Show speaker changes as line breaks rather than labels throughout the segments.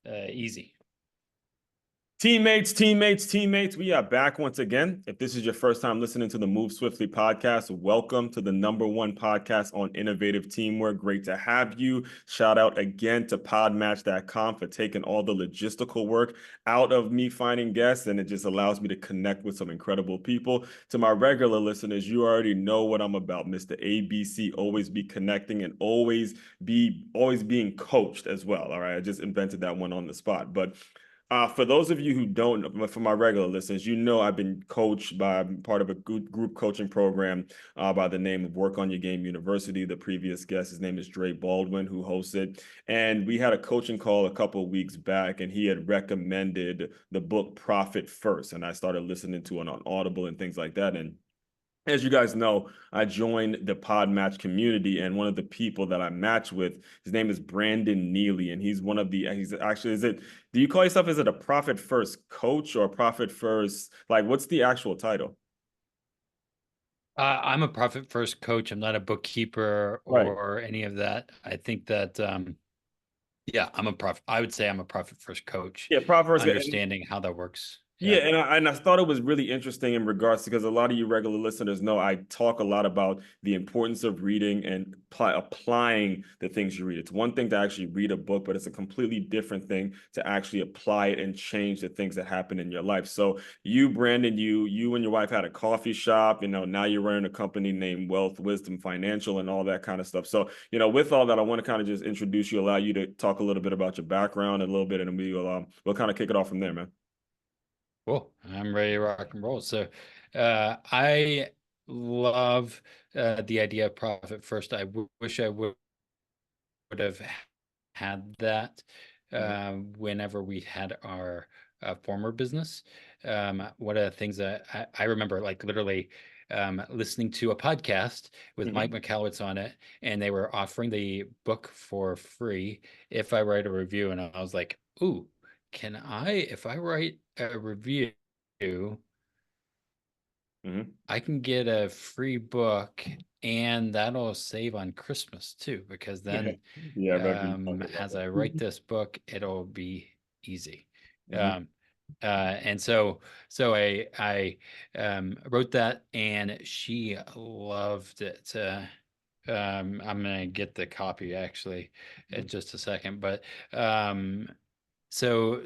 easy.
Teammates, we are back once again. If this is your first time listening to the Move Swiftly podcast, welcome to the #1 podcast on innovative teamwork. Great to have you. Shout out again to podmatch.com for taking all the logistical work out of me finding guests, and it just allows me to connect with some incredible people. To my regular listeners, you already know what I'm about, Mr. ABC, always be connecting and always being coached as well. All right, I just invented that one on the spot, but for those of you who don't know, for my regular listeners, you know I've been coached by part of a group coaching program by the name of Work on Your Game University. The previous guest, his name is Dre Baldwin, who hosts it. And we had a coaching call a couple of weeks back, and he had recommended the book Profit First. And I started listening to it on Audible and things like that. And as you guys know, I joined the Pod Match community, and one of the people that I match with, his name is Brandon Neely, and he's actually, do you call yourself, is it a Profit First coach or a Profit First, like, what's the actual title?
I'm a profit first coach. I'm not a bookkeeper
Right.
or any of that. I think that, yeah, I would say I'm a profit first coach,
Yeah, Profit First.
understanding how that works.
Yeah,
Yeah.
and I thought it was really interesting in regards to, because a lot of you regular listeners know I talk a lot about the importance of reading and applying the things you read. It's one thing to actually read a book, but it's a completely different thing to actually apply it and change the things that happen in your life. So you, Brandon, you and your wife had a coffee shop. Now you're running a company named Wealth Wisdom Financial and all that kind of stuff. So with all that, I want to kind of just introduce you, allow you to talk a little bit about your background a little bit, and we'll kind of kick it off from there, man.
Cool. I'm ready to rock and roll. So, I love the idea of profit first. I wish I would have had that
Mhm.
whenever we had our former business. One of the things that I remember, like literally listening to a podcast with Mike
Mhm.
McAllowitz on it, and they were offering the book for free if I write a review. And I was like, ooh, if I write a review,
Mhm.
I can get a free book, and that'll save on Christmas too, because then
Yeah, I remember you talking about
as
that.
I write this book, it'll be easy.
Mhm.
Um, and so I wrote that, and she loved it. I'm gonna get the copy actually in
Mhm.
just a second, but um, so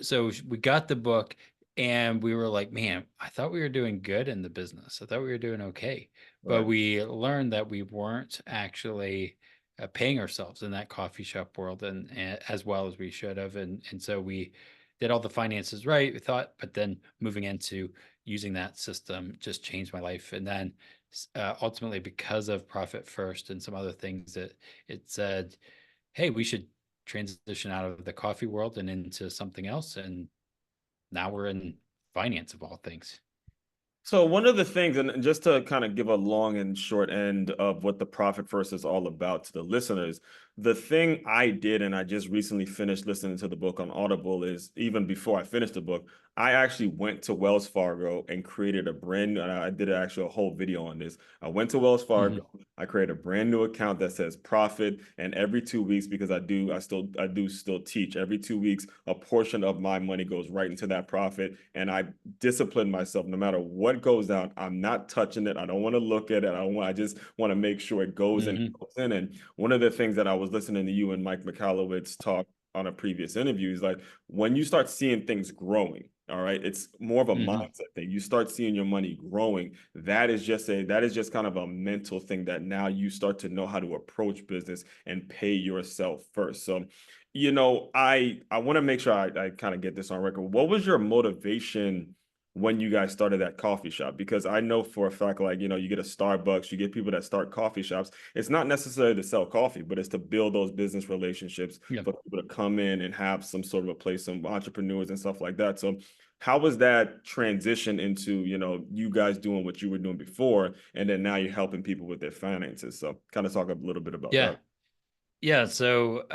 we got the book, and we were like, man, I thought we were doing good in the business. I thought we were doing okay. But
Right.
we learned that we weren't actually paying ourselves in that coffee shop world, and as well as we should have. And so we did all the finances right, we thought, but then moving into using that system just changed my life. And then ultimately, because of Profit First and some other things, that it said, hey, we should transition out of the coffee world and into something else. And now we're in finance of all things.
So one of the things, and just to kind of give a long and short end of what the Profit First is all about to the listeners, the thing I did, and I just recently finished listening to the book on Audible, is even before I finished the book, I actually went to Wells Fargo and created a brand new, and I did actually a whole video on this. I went to Wells
Mhm.
Fargo, I created a brand new account that says profit, and every 2 weeks, because I do still teach, every 2 weeks, a portion of my money goes right into that profit, and I discipline myself. No matter what goes out, I'm not touching it. I don't want to look at it. I just want to make sure it goes in,
Mhm.
goes in. And one of the things that I was listening to you and Mike McAllowitz talk on a previous interview is like, when you start seeing things growing, all right, it's more of a
Mhm.
mindset thing. You start seeing your money growing. That is just kind of a mental thing that now you start to know how to approach business and pay yourself first. So I want to make sure I kind of get this on record. What was your motivation when you guys started that coffee shop? Because I know for a fact, like, you get a Starbucks, you get people that start coffee shops. It's not necessarily to sell coffee, but it's to build those business relationships
Yeah.
for people to come in and have some sort of a place, some entrepreneurs and stuff like that. So how was that transition into, you guys doing what you were doing before, and then now you're helping people with their finances? So kind of talk a little bit about
Yeah.
that.
Yeah. So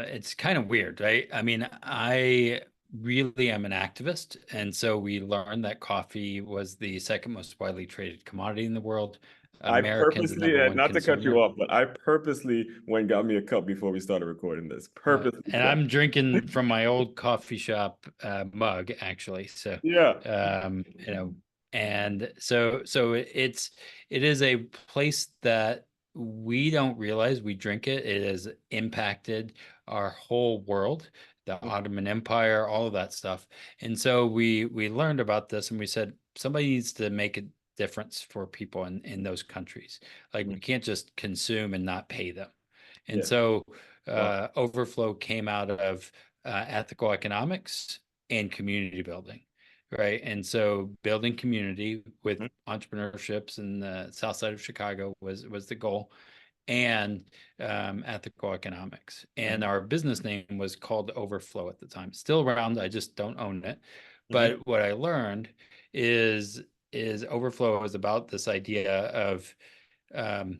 it's kind of weird, right? I mean, I really am an activist. And so we learned that coffee was the second most widely traded commodity in the world.
I
Americans'
purposely,
number one
not to cut
concern.
you off, but I purposely went and got me a cup before we started recording this. Purposely
And
so.
I'm drinking from my old coffee shop mug, actually. So,
Yeah.
you know, and so it is a place that we don't realize we drink it. It has impacted our whole world, the Ottoman Empire, all of that stuff. And so we learned about this, and we said somebody needs to make a difference for people in those countries. Like we
Mhm.
can't just consume and not pay them. And
Yeah.
so
Wow.
Overflow came out of ethical economics and community building, right? And so building community with
Mhm.
entrepreneurships in the south side of Chicago was the goal, and ethical economics. And
Mhm.
our business name was called Overflow at the time. Still around, I just don't own it.
Mhm.
But what I learned is is Overflow is about this idea of um,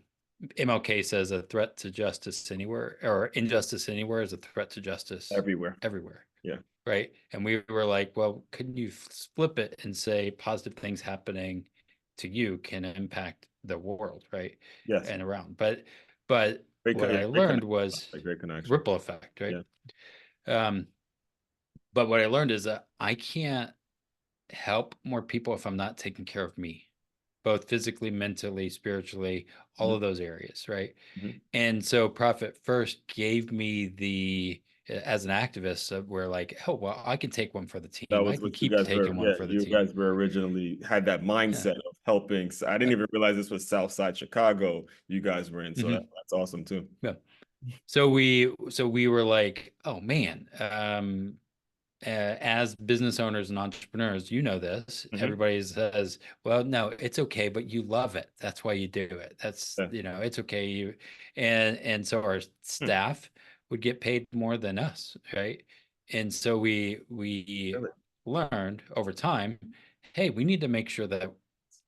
MLK says a threat to justice anywhere or injustice anywhere is a threat to justice
Everywhere.
everywhere.
Yeah.
Right. And we were like, well, couldn't you flip it and say positive things happening to you can impact the world, right?
Yes.
And around. But what
Yeah,
I
great
learned
connection.
was
A great connection.
ripple effect, right?
Yeah.
Um, but what I learned is that I can't help more people if I'm not taking care of me, both physically, mentally, spiritually, all
Mhm.
of those areas, right?
Mhm.
And so Profit First gave me the as an activist where like, oh well, I can take one for the
That
team. I
was
can
what you
keep
guys were.
taking one
Yeah,
for the
you
team.
guys were originally had that
Yeah.
mindset of helping. So I didn't even realize this was South Side Chicago you guys were in. So
Hmm.
that's awesome too.
Yeah. So we were like, oh man, as business owners and entrepreneurs, you know this.
Hmm.
Everybody says, "Well, no, it's okay, but you love it. That's why you do it. That's,
Yeah.
it's okay." And so our
Hmm.
staff would get paid more than us, right? And so we
Really?
learned over time, hey, we need to make sure that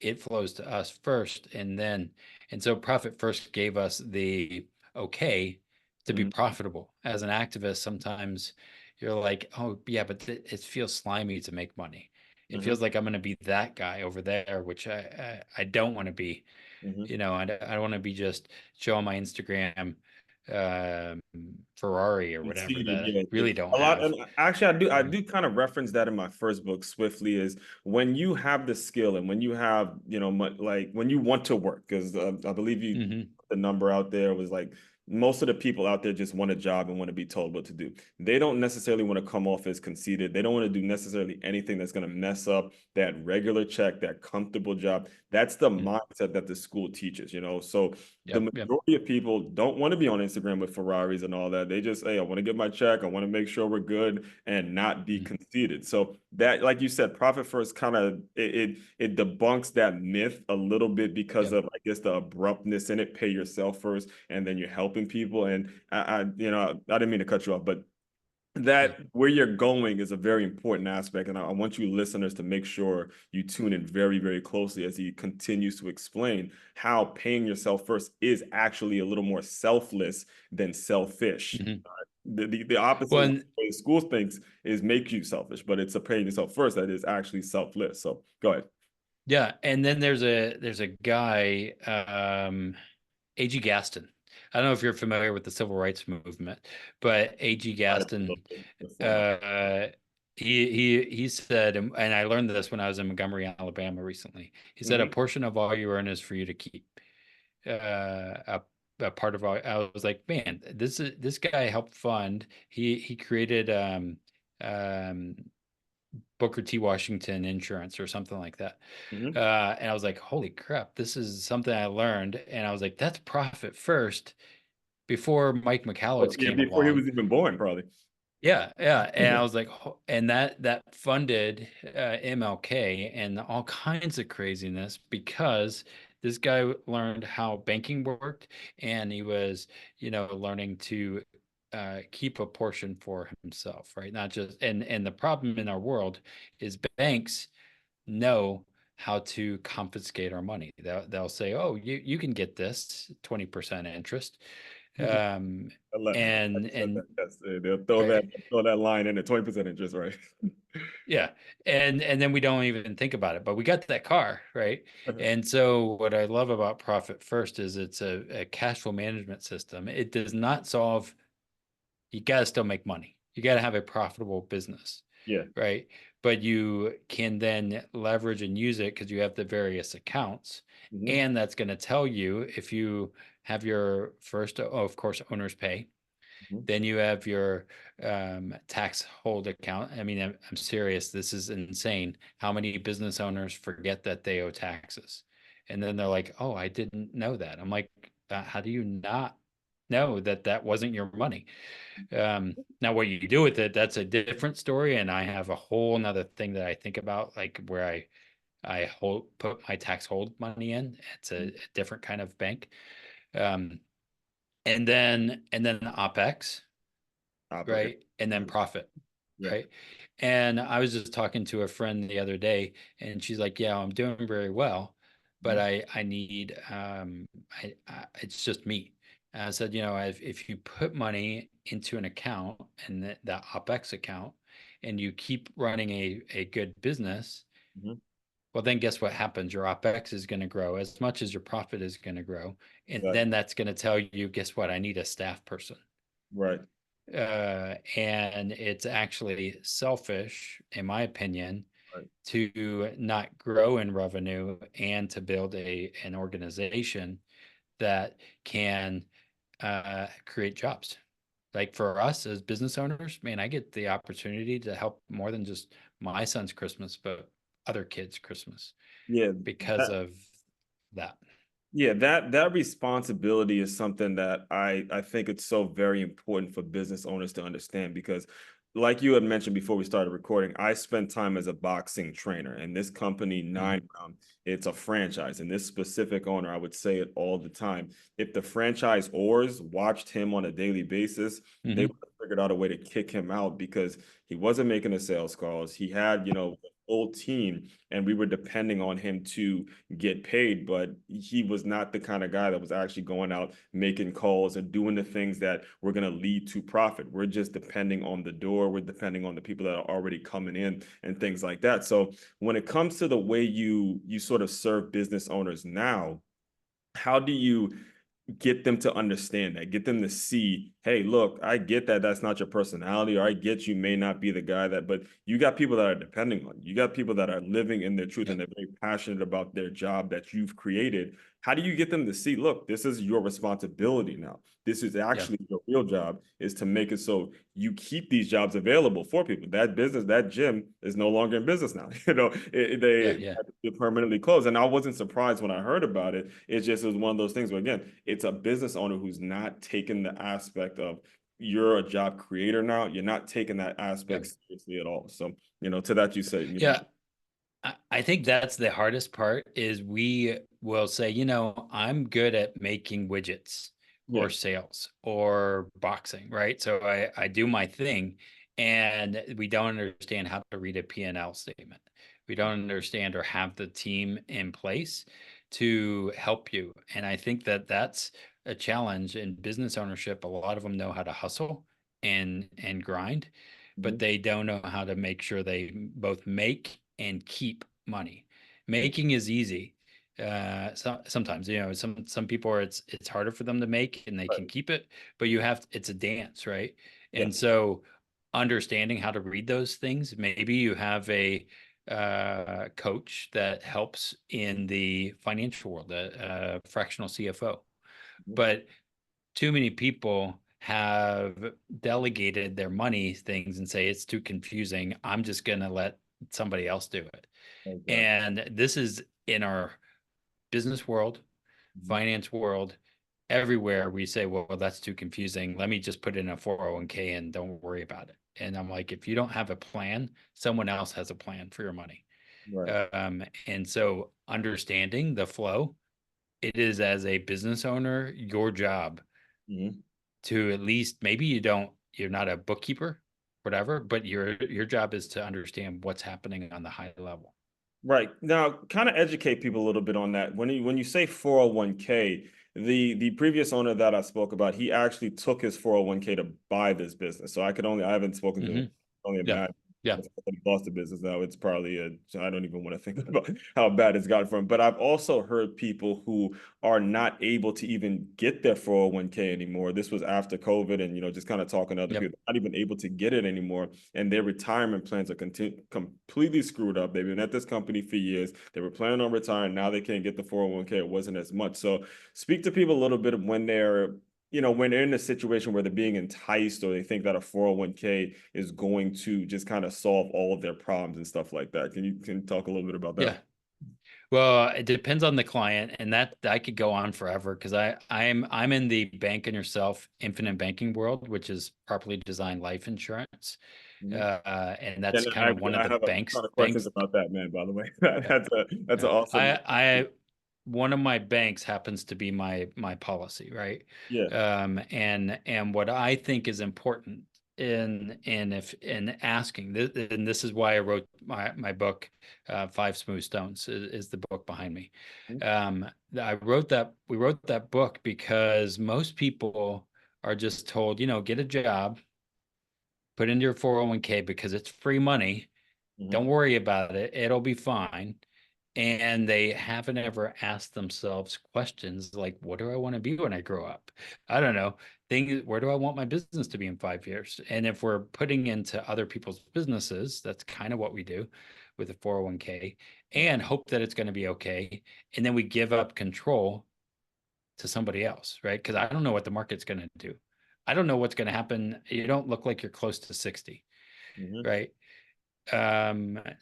it flows to us first, and so Profit First gave us the okay to be
Hmm.
profitable. As an activist, sometimes you're like, oh yeah, but it feels slimy to make money. It
Hmm.
feels like I'm going to be that guy over there, which I don't want to be.
Hmm.
I don't want to be just showing my Instagram um, Ferrari or whatever
Conceded,
that I
yeah.
really don't
A lot,
have.
and actually, I
Mhm.
do kind of reference that in my first book, Swiftly, is when you have the skill and when you have, like when you want to work, because I believe you,
Mhm.
the number out there was like most of the people out there just want a job and want to be told what to do. They don't necessarily want to come off as conceited. They don't want to do necessarily anything that's going to mess up that regular check, that comfortable job. That's the
Mhm.
mindset that the school teaches, So the
Yep. Yep.
majority of people don't want to be on Instagram with Ferraris and all that. They just, hey, I want to get my check. I want to make sure we're good and not be
Mhm.
conceited. So that, like you said, Profit First kind of it debunks that myth a little bit because
Yep.
of, I guess, the abruptness in it. Pay yourself first, and then you're helping people. And I didn't mean to cut you off, but
Yeah.
that where you're going is a very important aspect. And I want you listeners to make sure you tune in very, very closely as he continues to explain how paying yourself first is actually a little more selfless than selfish.
Mhm.
The opposite
Well,
way
and
the school thinks is make you selfish, but it's a paying yourself first that is actually selfless. So go ahead.
yeah, and then there's a guy, A.G. Gaston. I don't know if you're familiar with the civil rights movement, but A.G.
I don't know
Gaston,
before my
uh, he said, and I learned this when I was in Montgomery, Alabama recently. He said a
Mhm.
portion of all you earn is for you to keep. A part of all, I was like, man, this guy helped fund. He created um, Booker T. Washington Insurance or something like that.
Mhm.
And I was like, holy crap, this is something I learned. And I was like, that's Profit First before Mike
Oh,
McAllowitz
yeah,
came
before he
along.
was even born, probably.
Yeah, yeah. And I was like, and that funded MLK and all kinds of craziness because this guy learned how banking worked, and he was, learning to keep a portion for himself, right? Not just, and the problem in our world is banks know how to confiscate our money. They'll say, "Oh, you can get this 20% interest," um,
I
and
just said
and
that. They'll
right,
throw that line in at 20% interest, right?
Yeah. And then we don't even think about it, but we got that car, right? And so what I love about Profit First is it's a cash flow management system. It does not solve, you got to still make money. You got to have a profitable business,
Yeah.
right? But you can then leverage and use it because you have the various accounts.
Hmm.
And that's going to tell you if you have your first, oh, of course, owner's pay.
Hmm.
Then you have your tax hold account. I mean, I'm serious. This is insane. How many business owners forget that they owe taxes? And then they're like, oh, I didn't know that. I'm like, how do you not know that that wasn't your money? Now, what you do with it, that's a different story. And I have a whole nother thing that I think about, like where I put my tax hold money in. It's a different kind of bank. Um, and then OpEx,
Topic.
right? And then profit,
Yeah.
right? And I was just talking to a friend the other day, and she's like, "Yeah, I'm doing very well, but
Mhm.
I need I it's just me." And I said, if you put money into an account and that OpEx account, and you keep running a good business,
Mhm.
well, then guess what happens? Your OpEx is going to grow as much as your profit is going to grow, and then
Exactly.
that's going to tell you, guess what? I need a staff person.
Right.
And it's actually selfish, in my opinion,
Right.
to not grow in revenue and to build an organization that can create jobs. Like for us as business owners, man, I get the opportunity to help more than just my son's Christmas, but other kids' Christmas
Yeah.
because of that.
Yeah, that responsibility is something that I think it's so very important for business owners to understand because like you had mentioned before we started recording, I spent time as a boxing trainer and this company
Mhm.
Nine Round, it's a franchise and this specific owner, I would say it all the time. If the franchise owners watched him on a daily basis, they would
Mhm.
have figured out a way to kick him out because he wasn't making the sales calls. He had, a full team and we were depending on him to get paid, but he was not the kind of guy that was actually going out making calls and doing the things that were going to lead to profit. We're just depending on the door, we're depending on the people that are already coming in and things like that. So when it comes to the way you sort of serve business owners now, how do you get them to understand that, get them to see, hey, look, I get that that's not your personality, or I get you may not be the guy that, but you got people that are depending on you. You got people that are living in their truth and
Yep.
they're very passionate about their job that you've created. How do you get them to see, look, this is your responsibility now? This is
Yeah.
actually your real job is to make it so you keep these jobs available for people. That business, that gym is no longer in business now.
Yeah.
They
Yeah.
permanently closed. And I wasn't surprised when I heard about it. It was one of those things where, again, it's a business owner who's not taking the aspect of you're a job creator now. You're not taking that
Yeah.
aspect seriously at all. So, to that you say,
Yeah. I think that's the hardest part is we will say, I'm good at making widgets
yeah.
or sales or boxing, right? So I do my thing and we don't understand how to read a P&L statement. We don't understand or have the team in place to help you. And I think that that's a challenge in business ownership. A lot of them know how to hustle and grind, but
Mhm.
they don't know how to make sure they both make and keep money. Making is easy. Sometimes, some people are it's harder for them to make and they can
Right.
keep it, but it's a dance, right?
Yeah.
And so understanding how to read those things, maybe you have a coach that helps in the financial world, a fractional CFO,
Mhm.
but too many people have delegated their money things and say it's too confusing. I'm just going to let somebody else do it.
Exactly.
And this is in our business world,
Mhm.
finance world, everywhere we say, well, that's too confusing. Let me just put it in a 401k and don't worry about it. And I'm like, if you don't have a plan, someone else has a plan for your money.
Right.
And so understanding the flow, it is as a business owner, your job
Mhm.
to at least maybe you're not a bookkeeper, whatever, but your job is to understand what's happening on the high level.
Right. Now, kind of educate people a little bit on that. When you say 401k, the previous owner that I spoke about, he actually took his 401k to buy this business. So I haven't spoken to him.
Hmm.
Only
Yeah.
imagine.
Yeah.
He lost the business now. It's probably I don't even want to think about how bad it's gotten for him. But I've also heard people who are not able to even get their 401k anymore. This was after COVID, and just kind of talking to other
Yep.
people, not even able to get it anymore, and their retirement plans are completely screwed up. They've been at this company for years. They were planning on retiring. Now they can't get the 401k. It wasn't as much. So speak to people a little bit of when they're in a situation where they're being enticed or they think that a 401k is going to just kind of solve all of their problems and stuff like that. Can you talk a little bit about that?
Yeah. Well, it depends on the client, and that I could go on forever because I'm in the bank and yourself infinite banking world, which is properly designed life insurance.
Mhm.
And
Yeah,
that's
no,
kind of
actually,
one of
I
the
have a
banks
ton of questions
banks.
about that, man. By the way,
Yeah.
that's an
Yeah.
awesome.
I one of my banks happens to be my policy, right?
Yeah.
And what I think is important in asking this, and this is why I wrote my book, Five Smooth Stones is the book behind me.
Mhm.
We wrote that book because most people are just told, get a job, put into your 401k because it's free money. Don't
Mhm.
worry about it. It'll be fine. And they haven't ever asked themselves questions like, what do I want to be when I grow up? I don't know. Things, where do I want my business to be in 5 years? And if we're putting into other people's businesses, that's kind of what we do with a 401k
Yeah.
and hope that it's going to be okay. And then we give up control to somebody else, right? Because I don't know what the market's going to do. I don't know what's going to happen. You don't look like you're close to 60,
Mhm.
right?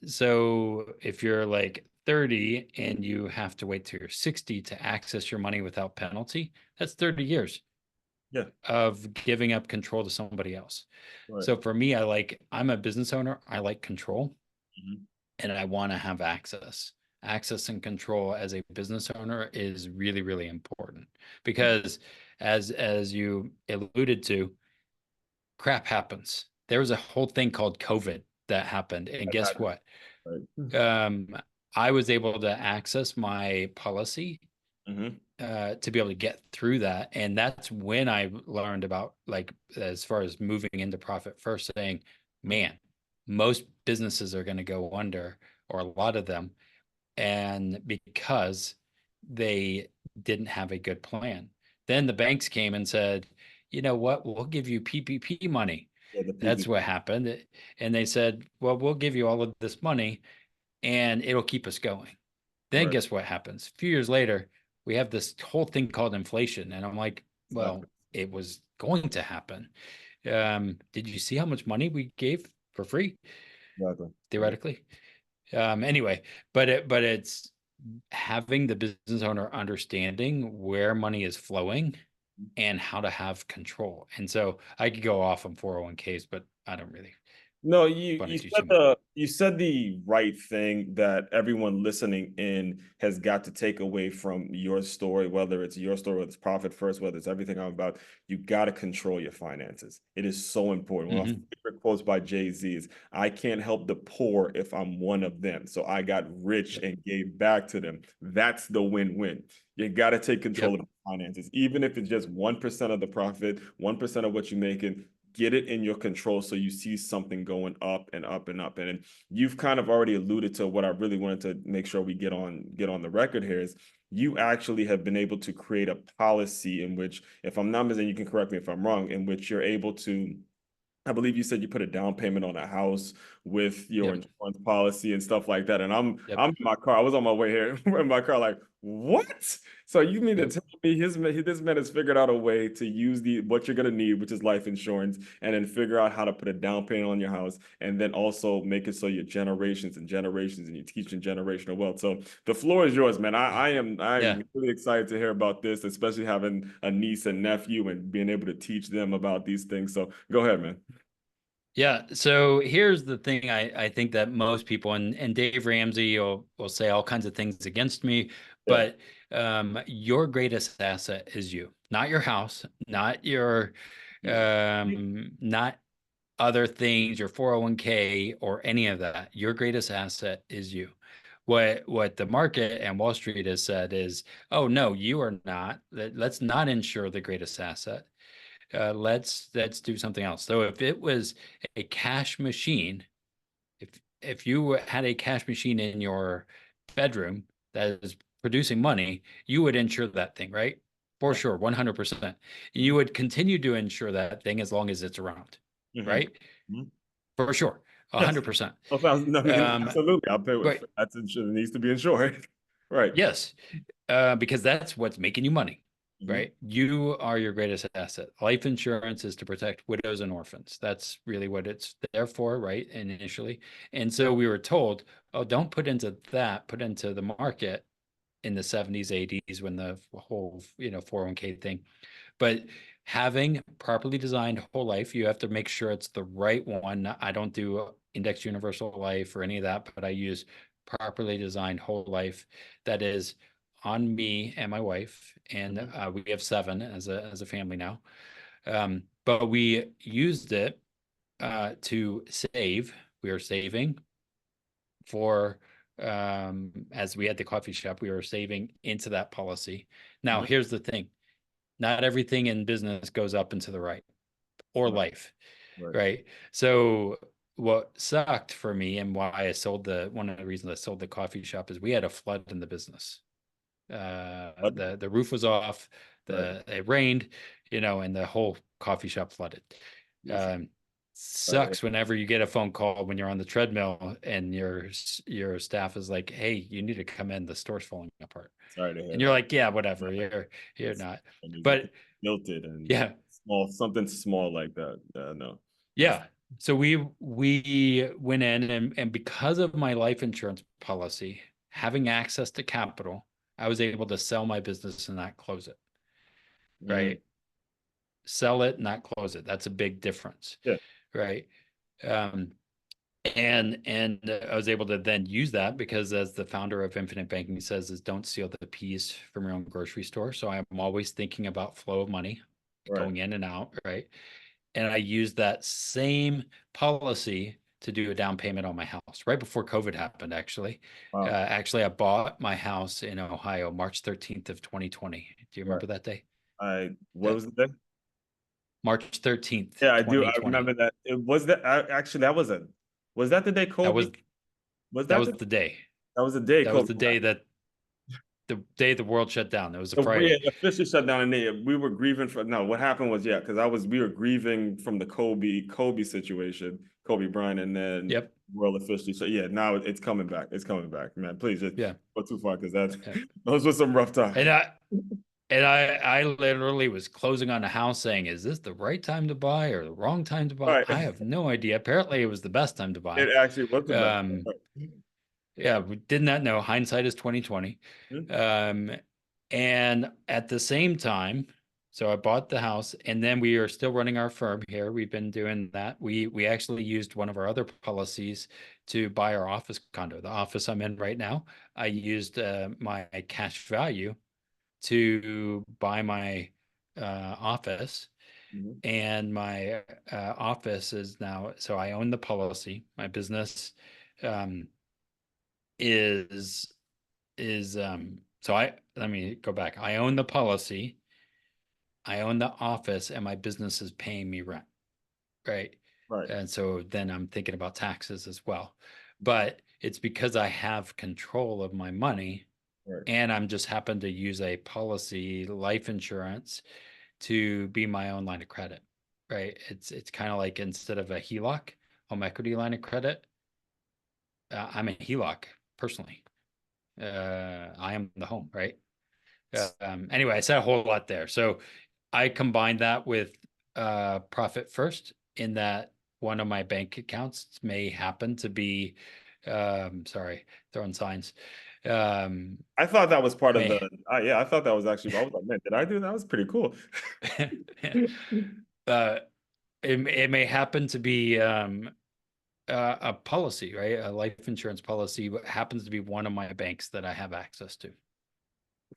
So if you're like 30 and you have to wait till you're 60 to access your money without penalty, that's 30 years
Yeah.
of giving up control to somebody else.
Right.
So for me, I'm a business owner. I like control
Mhm.
and I want to have access. Access and control as a business owner is really, really important
Mhm.
because as you alluded to, crap happens. There was a whole thing called COVID that happened. And
I've
guess
had it.
what?
Right.
um, I was able to access my policy
Mhm.
to be able to get through that. And that's when I learned about, like, as far as moving into profit first, saying,
Mhm.
man, most businesses are going to go under, or a lot of them, and because they didn't have a good plan. Then the banks came and said, you know what, we'll give you PPP money.
Yeah, the
That's
PV.
what happened. And they said, well, we'll give you all of this money and it'll keep us going. Then
Right.
guess what happens? A few years later, we have this whole thing called inflation. And I'm like, well,
Exactly.
it was going to happen. Did you see how much money we gave for free,
Exactly. Right.
theoretically? Anyway, but it's having the business owner understanding where money is flowing and how to have control. And so I could go off on 401ks, but I don't really
No, you
want
you
to do
said
too much.
the right thing that everyone listening in has got to take away from your story, whether it's your story, whether it's profit first, whether it's everything I'm about. You got to control your finances. It is so important. One of my
Hmm.
favorite quotes by Jay-Z is, "I can't help the poor if I'm one of them." So I got rich
Yep.
and gave back to them. That's the win-win. You got to take control
Yep.
of the finances, even if it's just 1% of the profit, 1% of what you're making. Get it in your control so you see something going up and up and up. And you've kind of already alluded to what I really wanted to make sure we get on the record here is you actually have been able to create a policy in which, if I'm not mistaken, you can correct me if I'm wrong, in which you're able to, I believe you said you put a down payment on a house with your
Yep.
insurance policy and stuff like that. And I'm
Yep.
I'm in my car. I was on my way here in my car, like, what? So you mean to
Yep.
tell me this man has figured out a way to use the what you're gonna need, which is life insurance, and then figure out how to put a down payment on your house, and then also make it so your generations and generations and you're teaching generational wealth. So the floor is yours, man. I'm
Yeah.
really excited to hear about this, especially having a niece and nephew and being able to teach them about these things. So go ahead, man.
Yeah. So here's the thing I think that most people, and Dave Ramsey will say all kinds of things against me,
Yeah.
but your greatest asset is you, not your house,
Yeah.
not other things, your 401k or any of that. Your greatest asset is you. What the market and Wall Street has said is, oh no, you are not. Let's not insure the greatest asset. Let's do something else. So if it was a cash machine, if you had a cash machine in your bedroom that is producing money, you would insure that thing, right? For
Yeah.
sure, 100%. You
Mhm.
would continue to insure that thing as long as it's around,
Mhm.
right?
Mhm.
For sure,
Yes.
100%.
Oh, I mean,
Um,
absolutely. I'll pay with
but
that's insured. It needs to be insured. Right.
yes, because that's what's making you money,
Mhm.
right? You are your greatest asset. Life insurance is to protect widows and orphans. That's really what it's there for, right? Initially. And so we were told, oh, don't put into that, put into the market in the 70s, 80s when the whole, 401k thing. But having properly designed whole life, you have to make sure it's the right one. I don't do index universal life or any of that, but I use properly designed whole life that is on me and my wife, and
Mhm.
we have seven as a family now. But we used it to save. We are saving for as we had the coffee shop, we were saving into that policy. Now,
Mhm.
here's the thing: not everything in business goes up and to the right or
Right.
life,
Right.
right? So what sucked for me and why I sold the one of the reasons I sold the coffee shop is we had a flood in the business.
But-
The roof was off,
Right.
it rained, and the whole coffee shop flooded.
Yes.
Um,
Right.
Sucks whenever you get a phone call when you're on the treadmill and your staff is like, "Hey, you need to come in. The store's falling apart."
Sorry to hear
And you're
that.
like, "Yeah, whatever. You're
It's
not."
when you get
But
tilted and
yeah,
small, something small like that. No, that's
yeah. So we went in and because of my life insurance policy, having access to capital, I was able to sell my business and not close it,
mm,
right? Sell it, not close it. That's a big difference,
yeah.
right? Um, and I was able to then use that because as the founder of Infinite Banking says, is don't steal the peas from your own grocery store. So I'm always thinking about flow of money
Right.
going in and out, right? And I used that same policy to do a down payment on my house right before COVID happened, actually.
Wow.
Actually, I bought my house in Ohio, March 13th of 2020. Do you
Right.
remember that day?
What
Uh,
was the day?
March 13th,
Yeah, I do. I remember
2020.
that. It was that actually was that the day
That
Kobe?
was
Was
that
that
was
the
the day.
that was the day
That was
Kobe?
the day that the world shut down. It was a
We
Friday.
had officially shut down, and we were grieving for. No, what happened was, yeah, because I was we were grieving from the Kobe situation, Kobe Bryant, and then
Yep.
world officially. So yeah, now it's coming back. It's coming back, man. Please just
Yeah.
go too far because that
Yeah.
those were some rough
And
times.
I literally was closing on a house saying, is this the right time to buy or the wrong time to
All
buy?
right,
I have no idea. Apparently it was the best time to
it
buy.
actually was the best.
Um,
Right.
yeah, we did not know. Hindsight is 2020.
Mhm.
Um, and at the same time, so I bought the house and then we are still running our firm here. We've been doing that. We actually used one of our other policies to buy our office condo. The office I'm in right now, I used my cash value to buy my office,
Mhm.
and my office is now, so I own the policy. My business um, is so I let me go back. I own the policy, I own the office, and my business is paying me rent, right?
Right.
And so then I'm thinking about taxes as well. But it's because I have control of my money
Right.
and I'm just happen to use a policy life insurance to be my own line of credit, right? It's kind of like instead of a HELOC, home equity line of credit, I'm a HELOC personally. I am the home, right? Anyway, I said a whole lot there. So I combined that with profit first in that one of my bank accounts may happen to be, sorry, throwing signs. Um,
I thought that was part of the.
may
Yeah, I thought that was actually. I was like, man, did I do that? That was pretty cool.
uh, it may happen to be a policy, right? A life insurance policy happens to be one of my banks that I have access to.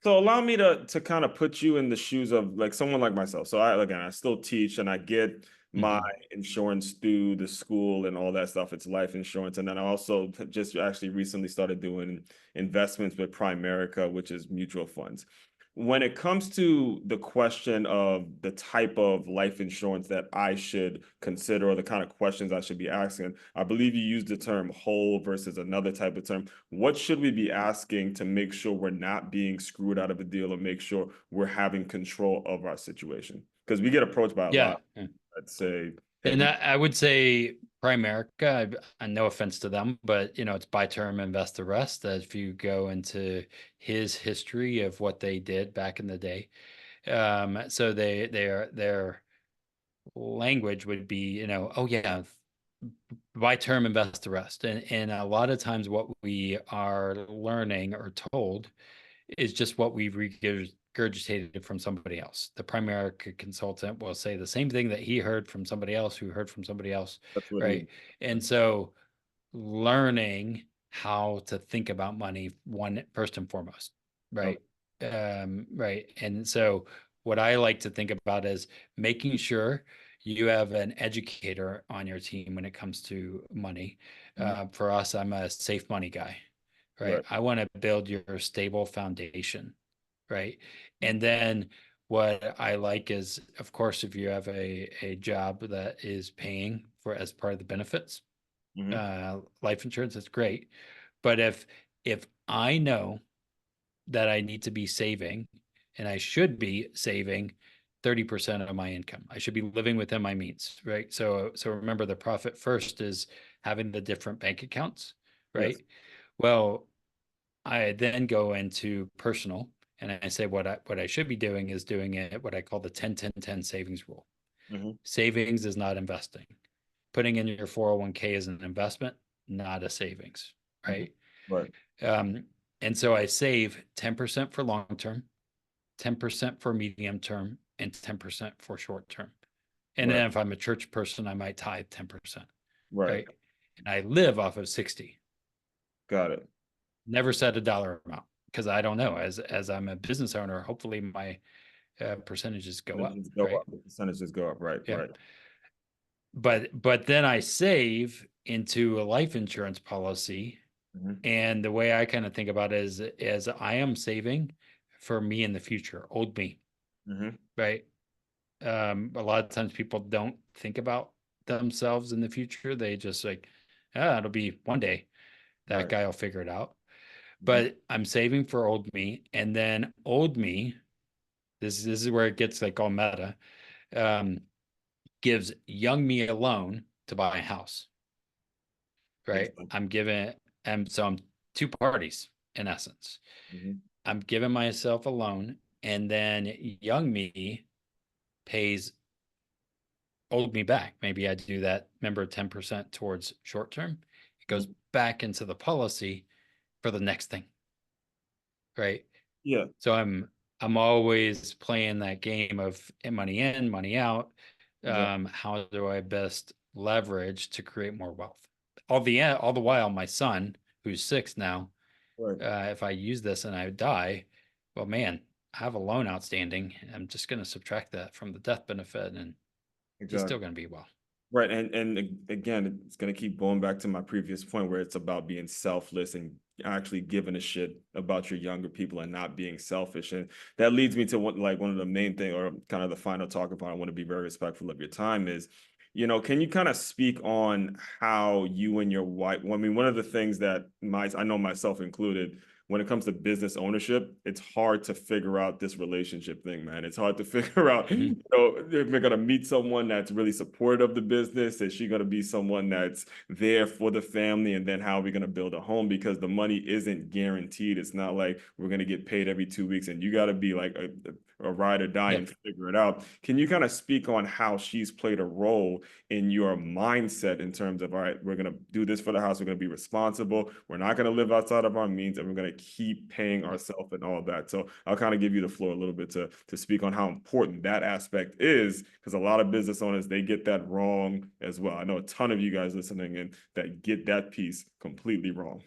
So allow me to kind of put you in the shoes of like someone like myself. So I still teach and I get my
Hmm.
insurance through the school and all that stuff. It's life insurance. And then I also just actually recently started doing investments with Primerica, which is mutual funds. when it comes to the question of the type of life insurance that I should consider or the kind of questions I should be asking, I believe you used the term whole versus another type of term. What should we be asking to make sure we're not being screwed out of a deal or make sure we're having control of our situation? Because we get approached by a
Yeah.
lot that say, hey,
And
we,
I would say Primerica, no offense to them, but it's buy term, invest the rest. That if you go into his history of what they did back in the day, so their language would be, oh yeah, buy term, invest the rest. And a lot of times what we are learning or told is just what we've regurgitated from somebody else. The primary consultant will say the same thing that he heard from somebody else who heard from somebody else,
that's what he,
right? And so learning how to think about money one first and foremost,
okay.
right? Right. And so what I like to think about is making sure you have an educator on your team when it comes to money.
Mhm.
For us, I'm a safe money guy, right?
Right.
I want to build your stable foundation, right?
Mhm.
And then what I like is, of course, if you have a job that is paying for as part of the benefits,
Mhm.
life insurance, that's great. But if I know that I need to be saving and I should be saving 30% of my income, I should be living within my means, right? So remember the profit first is having the different bank accounts,
Yes.
right? Well, I then go into personal and I say what I should be doing is doing it what I call the 10-10-10 savings rule.
Mhm.
Savings is not investing. Putting in your 401k is an investment, not a savings,
Mhm.
right?
Right.
Um, and so I save 10% for long term, 10% for medium term, and 10% for short term. And
Right.
then if I'm a church person, I might tithe 10%,
Right.
right? And I live off of 60.
Got it.
Never set a dollar amount because I don't know. As I'm a business owner, hopefully my percentages go up,
Percentages go
right?
up. The percentages go up. Right.
Yeah.
Right.
But then I save into a life insurance policy.
Mhm.
And the way I kind of think about it is I am saving for me in the future, old me,
Mhm.
right? A lot of times people don't think about themselves in the future. They just like, it'll be one day that
Right.
guy will figure it out.
Mhm.
But I'm saving for old me, and then old me, this is where it gets like all meta, um, gives young me a loan to buy a house,
Makes
right?
sense.
I'm giving, and so I'm two parties in essence.
Mhm.
I'm giving myself a loan, and then young me pays old me back. Maybe I do that, remember, 10% towards short term. It goes
Mhm.
back into the policy for the next thing, right?
Yeah.
So I'm always playing that game of money in, money out.
Exactly.
How do I best leverage to create more wealth? All the while, my son, who's 6 now,
Right.
if I use this and I die, well, man, I have a loan outstanding. I'm just going to subtract that from the death benefit, and he's
Exactly.
still going to be well.
Right. Again, it's gonna keep going back to my previous point where it's about being selfless and actually giving a shit about your younger people and not being selfish. And that leads me to one of the main thing or kind of the final talking point. I want to be very respectful of your time is, can you kind of speak on how you and your wife, well, I mean, one of the things that I know myself included, when it comes to business ownership, it's hard to figure out this relationship thing, man. It's hard to figure out,
Mhm.
if we're gonna meet someone that's really supportive of the business, is she gonna be someone that's there for the family, and then how are we gonna build a home? Because the money isn't guaranteed. It's not like we're gonna get paid every 2 weeks, and you got to be like a ride or die
Yep.
and figure it out. Can you kind of speak on how she's played a role in your mindset in terms of, all right, we're going to do this for the house. We're going to be responsible. We're not going to live outside of our means, and we're going to keep paying
Yep.
ourselves and all that. So I'll kind of give you the floor a little bit to speak on how important that aspect is, because a lot of business owners, they get that wrong as well. I know a ton of you guys listening and that get that piece completely wrong.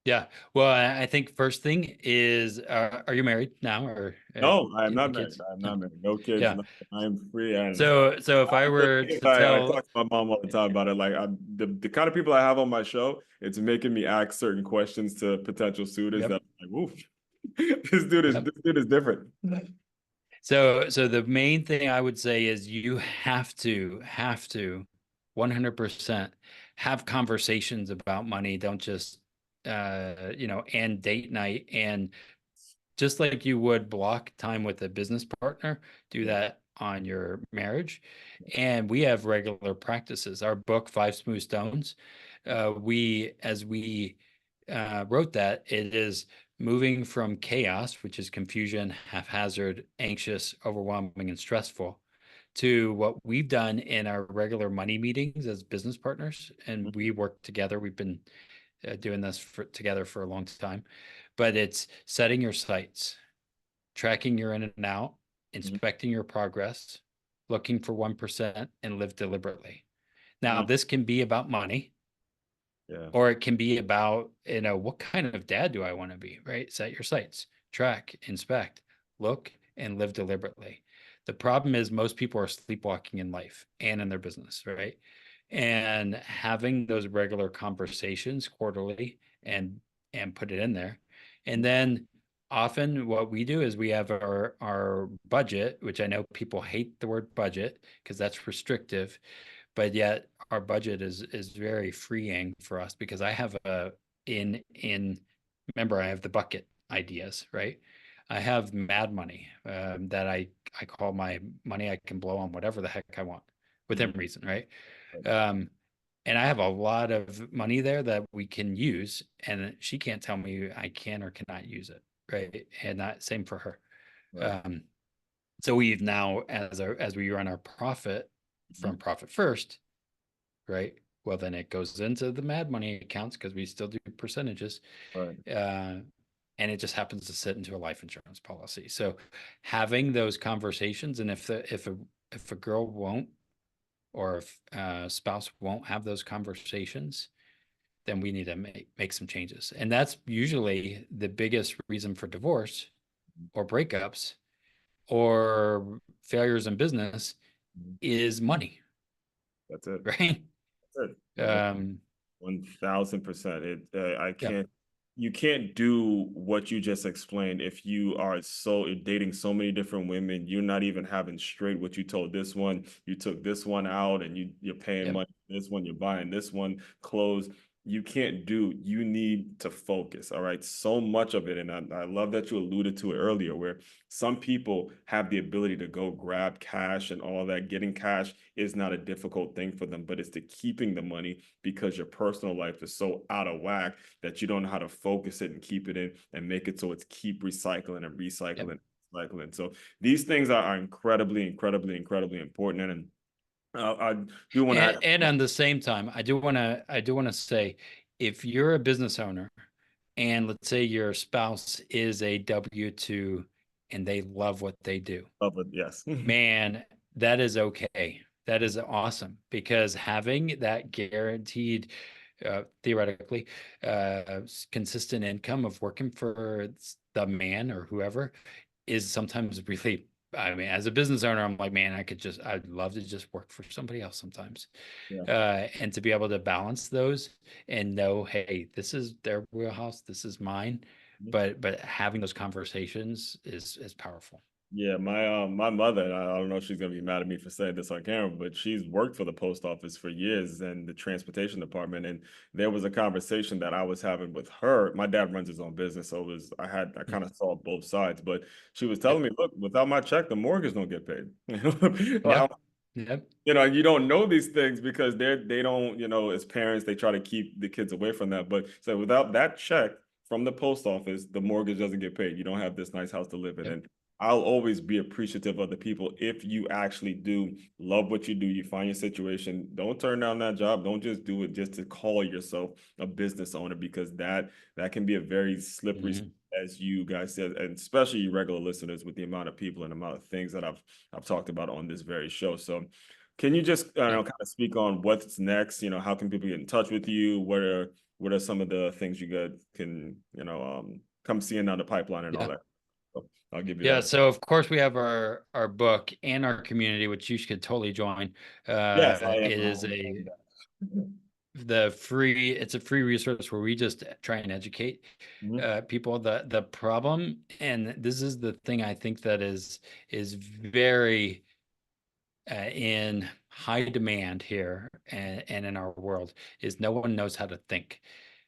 Yeah. Well, I think first thing is, are you married now, or
No, I am
any
not married.
kids?
I am
No.
not married. No kids.
Yeah.
No, I am free. And
So if I were
if
to
I
tell,
talk to my mom all the time about it. Like the kind of people I have on my show, it's making me ask certain questions to potential suitors
yep.
that I'm like, oof.
Yep.
this dude is different.
So the main thing I would say is you have to 100% have conversations about money. Don't just and date night, and just like you would block time with a business partner, do
Yeah.
that on your marriage. And we have regular practices. Our book, Five Smooth Stones, as we wrote that, it is moving from chaos, which is confusion, haphazard, anxious, overwhelming, and stressful, to what we've done in our regular money meetings as business partners. And we work together. We've been doing this together for a long time, but it's setting your sights, tracking your in and out,
Mhm.
inspecting your progress, looking for 1%, and live deliberately. Now,
Mhm.
this can be about money,
Yeah.
or it can be about, what kind of dad do I want to be, right? Set your sights, track, inspect, look, and live deliberately. The problem is most people are sleepwalking in life and in their business, right? And having those regular conversations quarterly and put it in there. And then often what we do is we have our budget, which I know people hate the word budget because that's restrictive, but yet our budget is very freeing for us because I have a in remember I have the bucket ideas, right? I have mad money, that I call my money I can blow on whatever the heck I want within
Mhm.
reason, right? um and I have a lot of money there that we can use, and she can't tell me I can or cannot use it, right? And that same for her.
Right.
um so we've now, as we run our profit
Mhm.
from Profit First, right? Well, then it goes into the mad money accounts because we still do percentages.
Right.
Uh, and it just happens to sit into a life insurance policy. So having those conversations, and if a girl won't, or if a spouse won't have those conversations, then we need to make some changes. And that's usually the biggest reason for divorce or breakups or failures in business
Mhm.
is money,
That's it.
right?
That's it. Like
Um,
1000%. I
yeah,
can't, you can't do what you just explained if you are dating so many different women. You're not even having straight what you told this one. You took this one out and you're paying
yep,
money for this one, you're buying this one clothes. You can't do, you need to focus. All right. So much of it. And I love that you alluded to it earlier, where some people have the ability to go grab cash and all that. Getting cash is not a difficult thing for them, but it's the keeping the money because your personal life is so out of whack that you don't know how to focus it and keep it in and make it so it's keep recycling and
yep.
recycling, recycling. So these things are incredibly, incredibly, incredibly important. And I do want to ask.
And on the same time, I do want to say, if you're a business owner and let's say your spouse is a W-2 and they love what they do,
Yes.
man, that is okay. That is awesome because having that guaranteed, theoretically, consistent income of working for the man or whoever is sometimes really, I mean, as a business owner, I'm like, man, I'd love to just work for somebody else sometimes.
Yeah.
And to be able to balance those and know, hey, this is their wheelhouse, this is mine. But having those conversations is powerful.
Yeah, my mother, and I don't know if she's gonna be mad at me for saying this on camera, but she's worked for the post office for years and the transportation department. And there was a conversation that I was having with her. My dad runs his own business, so I kind of saw both sides, but she was telling
Yep.
me, look, without my check, the mortgage don't get paid.
Yeah. Yep.
You don't know these things because they don't, as parents, they try to keep the kids away from that. But so without that check from the post office, the mortgage doesn't get paid. You don't have this nice house to live in.
Yep.
And I'll always be appreciative of the people if you actually do love what you do, you find your situation, don't turn down that job. Don't just do it just to call yourself a business owner because that can be a very slippery,
Mhm.
as you guys said, and especially you regular listeners with the amount of people and amount of things that I've talked about on this very show. So can you just
Yep.
kind of speak on what's next? How can people get in touch with you? What are some of the things you can come see in down the pipeline and all
Yeah.
that? So I'll give you
Yeah.
that.
So of course we have our book and our community, which you should totally join.
Yes, I am.
It is a
I am.
it's a free resource where we just try and educate
Mhm.
people. The problem, and this is the thing I think that is very in high demand here and in our world, is no one knows how to think.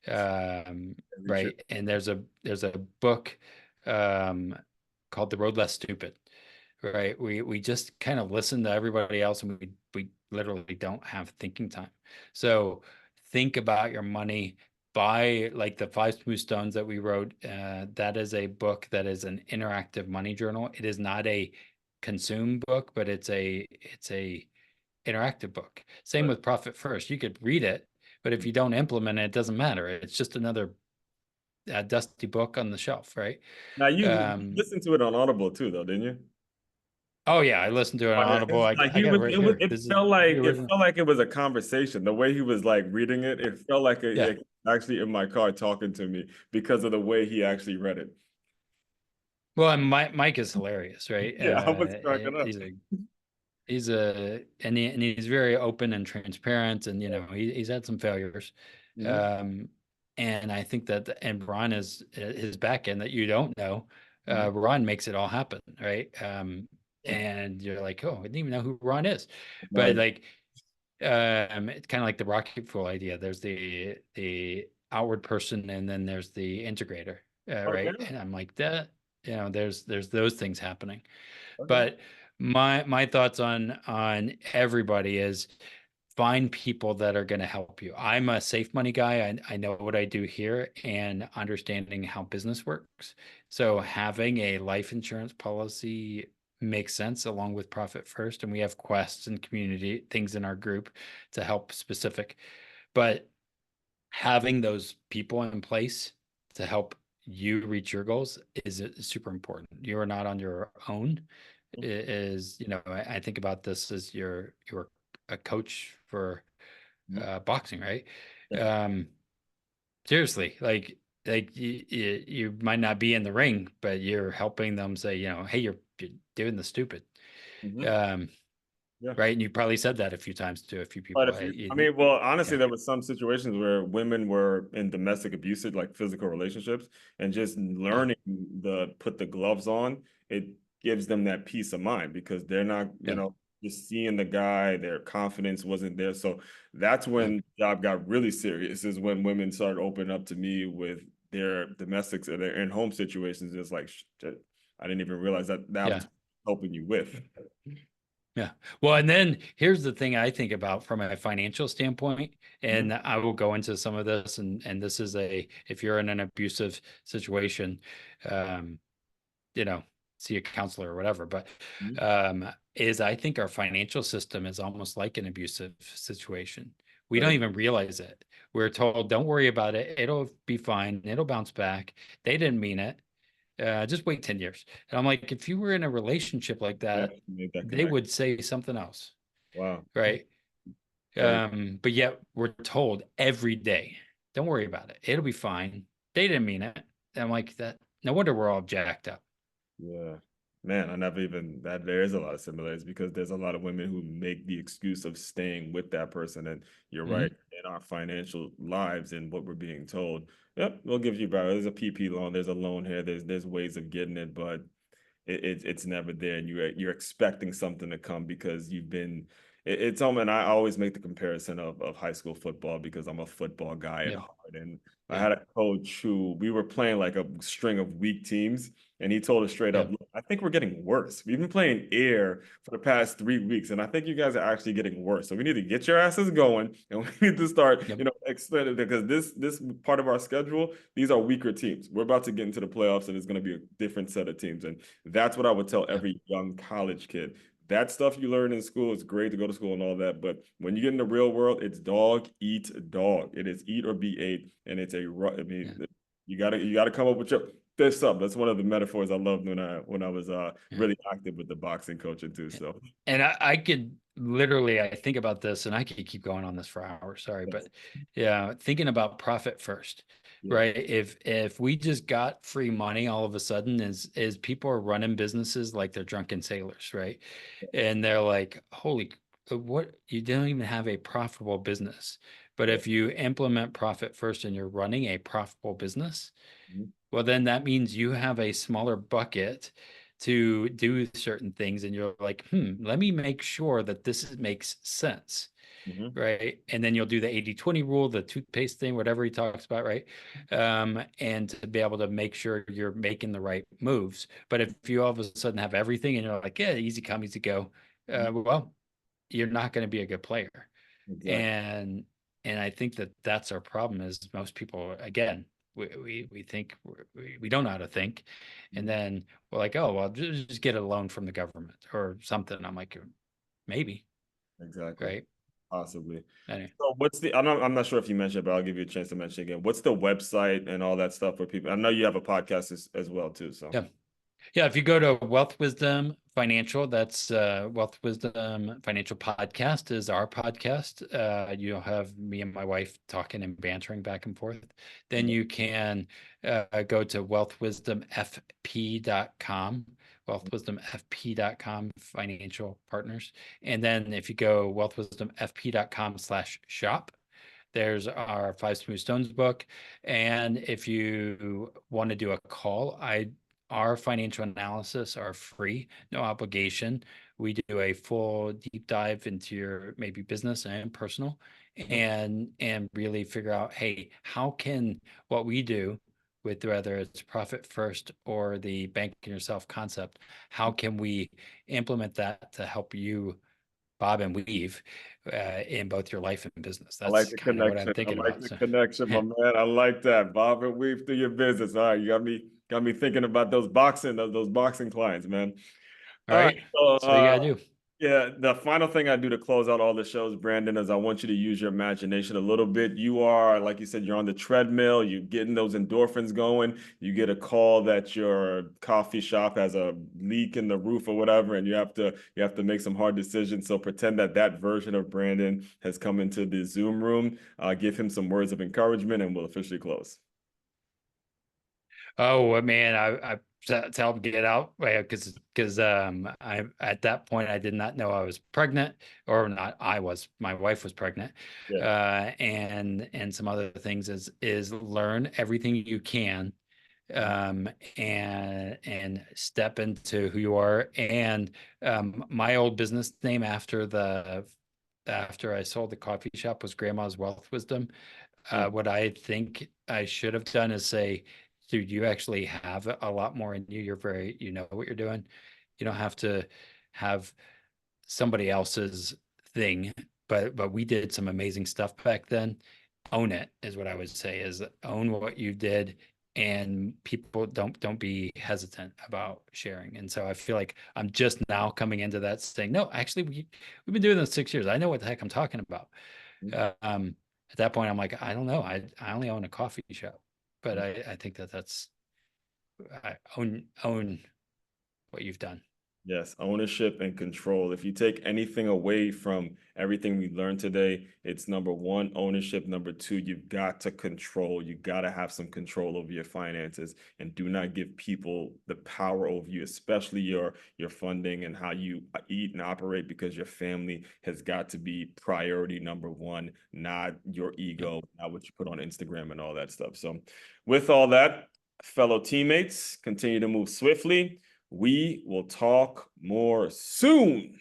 Very true.
Right. And there's a book um, called The Road Less Stupid. Right. We just kind of listen to everybody else, and we literally don't have thinking time. So think about your money. Buy like the Five Smooth Stones that we wrote. That is a book that is an interactive money journal. It is not a consume book, but it's a interactive book. Same
Right.
with Profit First. You could read it, but if you don't implement it, it doesn't matter. It's just another dusty book on the shelf, right?
Now you
Um,
listened to it on Audible too, though, didn't you?
oh yeah, I listened to it on Audible.
It's like
I
he
got it
was.
right here.
It
This is
felt
the
like
original.
it was a conversation. The way he was like reading it, it felt like
Yeah.
actually in my car talking to me because of the way he actually read it.
Well, and Mike is hilarious, right?
Yeah, I was cracking up.
And he's very open and transparent, and he's had some failures.
Hmm.
Um, and I think that and Ron is his back end that you don't know.
Hmm.
Ron makes it all happen, right? And you're like, oh, I didn't even know who Ron is, but
Nice.
like, it's kind of like the rocket fuel idea. There's the outward person, and then there's the integrator,
Okay.
right? And I'm like that, there's those things happening.
Okay.
But my thoughts on everybody is find people that are going to help you. I'm a safe money guy. I know what I do here and understanding how business works. So having a life insurance policy makes sense along with Profit First. And we have quests and community things in our group to help specific. But having those people in place to help you reach your goals is super important. You are not on your own. Is I think about this as you're a coach for
Mhm.
boxing, right?
Yeah.
Um, seriously, like you might not be in the ring, but you're helping them say, hey, you're doing the stupid,
Hmm.
um,
Yeah.
right? And you probably said that a few times to a few
Quite a
people.
few.
Hey,
I mean, well, honestly,
yeah,
there was some situations where women were in domestic abusive, like physical relationships, and just
yeah,
learning the put the gloves on, it gives them that peace of mind because they're not,
yeah,
just seeing the guy, their confidence wasn't there. So that's
yeah,
when the job got really serious, is when women started opening up to me with their domestics or their in-home situations. It's like, shit, I didn't even realize that was
yeah.
helping you with.
Yeah. Well, and then here's the thing I think about from a financial standpoint,
Mhm.
and I will go into some of this, and this is if you're in an abusive situation, um, you know, see a counselor or whatever, but
Mhm.
is I think our financial system is almost like an abusive situation. We don't
Very.
even realize it. We're told, don't worry about it. It'll be fine. It'll bounce back. They didn't mean it. Just wait 10 years. And I'm like, if you were in a relationship like
Yeah,
that,
made that
they
connection.
would say something else,
Wow.
right?
Very.
But yet we're told every day, don't worry about it. It'll be fine. They didn't mean it. And I'm like, that, no wonder we're all jacked up.
Yeah. Man, I never even that there is a lot of similarities because there's a lot of women who make the excuse of staying with that person. And you're right,
Hmm.
in our financial lives and what we're being told, yep, we'll give you about there's a PP loan, there's a loan here, there's ways of getting it, but it's never there. And you're expecting something to come because you've been it's and I always make the comparison of high school football because I'm a football guy at
Yeah.
heart. And I
Yeah.
had a coach who we were playing like a string of weak teams. And he told us straight
Yeah.
up, look, I think we're getting worse. We've been playing air for the past 3 weeks, and I think you guys are actually getting worse. So we need to get your asses going, and we need to start,
Yep.
extending because this part of our schedule, these are weaker teams. We're about to get into the playoffs, and it's going to be a different set of teams. And that's what I would tell
Yeah.
every young college kid. That stuff you learn in school is great to go to school and all that, but when you get in the real world, it's dog eat dog. It is eat or be ate, and it's I
Yeah.
mean, you gotta come up with your fist up. That's one of the metaphors I loved when I was
Yeah.
really active with the boxing coaching too.
Yeah.
So
And I could literally, I think about this and I could keep going on this for hours. Sorry.
yes,
But yeah, thinking about profit first,
yeah,
right? If we just got free money all of a sudden, is people are running businesses like they're drunken sailors, right? And they're like, holy, what, you don't even have a profitable business. But if you implement profit first and you're running a profitable business,
Mhm.
well, then that means you have a smaller bucket to do certain things. And you're like, let me make sure that makes sense.
Mhm.
Right. And then you'll do the 80-20 rule, the toothpaste thing, whatever he talks about. Right. And to be able to make sure you're making the right moves. But if you all of a sudden have everything and you're like, yeah, easy come, easy go,
Mhm.
well, you're not going to be a good player.
Exactly.
And I think that that's our problem is most people, again, we think we don't know how to think. And
Mhm.
then we're like, oh, well, just get a loan from the government or something. I'm like, maybe.
Exactly.
Right.
Possibly.
Anyway.
So what's I'm not sure if you mentioned, but I'll give you a chance to mention again. What's the website and all that stuff for people? I know you have a podcast as well too. So
Yeah. Yeah, if you go to Wealth Wisdom Financial, that's Wealth Wisdom Financial Podcast is our podcast. You'll have me and my wife talking and bantering back and forth. Then
Mhm.
you can go to wealthwisdomfp.com, wealthwisdomfp.com, financial partners. And then if you go wealthwisdomfp.com/shop, there's our Five Smooth Stones book. And if you want to do a call, our financial analysis are free, no obligation. We do a full deep dive into your maybe business and personal
Mhm.
and really figure out, hey, how can what we do with whether it's profit first or the banking yourself concept, how can we implement that to help you bob and weave in both your life and business.
I like
That's
the
kind of what I'm
connection. I
thinking
like
about.
the
So,
connection, my man. I like that. Bob and weave through your business. All right, you got me thinking about those boxing clients, man.
all
All right.
right.
So,
So you got to do.
yeah, the final thing I do to close out all the shows, Brandon, is I want you to use your imagination a little bit. You are, like you said, you're on the treadmill, you're getting those endorphins going. You get a call that your coffee shop has a leak in the roof or whatever, and you have to make some hard decisions. So pretend that that version of Brandon has come into the Zoom room. Give him some words of encouragement, and we'll officially close.
Oh man, I tell him get out because I at that point I did not know I was pregnant or not. My wife was pregnant,
Yeah.
and some other things is learn everything you can um, and step into who you are. And my old business name after I sold the coffee shop was Grandma's Wealth Wisdom.
Mm.
What I think I should have done is say, dude, you actually have a lot more in you. You know what you're doing. You don't have to have somebody else's thing, but we did some amazing stuff back then. Own it is what I would say is own what you did and people don't be hesitant about sharing. And so I feel like I'm just now coming into that saying, no, actually we've been doing this 6 years. I know what the heck I'm talking about. Um, at that point, I'm like, I don't know. I only own a coffee shop, but I think that's I own what you've done.
Yes, ownership and control. If you take anything away from everything we learned today, it's number one, ownership. Number two, you've got to control. You got to have some control over your finances and do not give people the power over you, especially your funding and how you eat and operate, because your family has got to be priority number one, not your
Yep.
ego, not what you put on Instagram and all that stuff. So with all that, fellow teammates, continue to move swiftly. We will talk more soon.